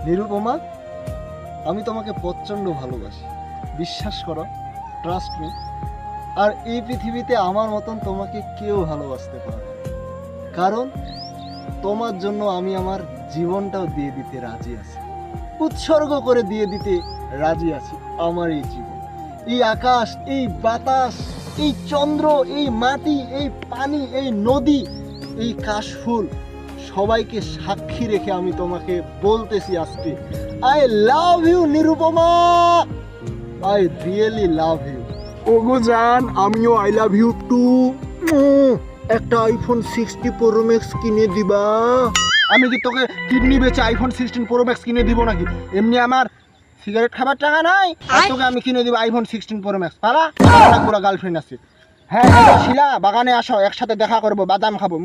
নিরুপমা, আমি তোমাকে প্রচণ্ড ভালোবাসি, বিশ্বাস করো, ট্রাস্ট মি। আর এই পৃথিবীতে আমার মতন তোমাকে কেউ ভালোবাসতে পারে না। কারণ তোমার জন্য আমি আমার জীবনটাও দিয়ে দিতে রাজি আছি, উৎসর্গ করে দিয়ে দিতে রাজি আছি। আমার এই জীবন, এই আকাশ, এই বাতাস, এই চন্দ্র, এই মাটি, এই পানি, এই নদী, এই কাশফুল, সবাইকে সাক্ষী রেখে আমি তোমাকে বলতেছি আজকে, I love you Nirupama, I really love you. ওগো জান, আমিও আই লাভ ইউ টু। একটা আইফোন 60 প্রো ম্যাক্স কিনে দিবা? আমি কি তোকে কিডনি বেচে আইফোন 16 প্রো ম্যাক্স কিনে দিব নাকি? এমনি আমার সিগারেট খাবার টাকা নাই, আর তোকে আমি কিনে দিব আইফোন 16 প্রো ম্যাক্স। পারা পুরো গার্লফ্রেন্ড আছে। হ্যাঁ হ্যাঁ শিলা, বাগানে আসো, একসাথে দেখা করবো, বাদাম খাবো।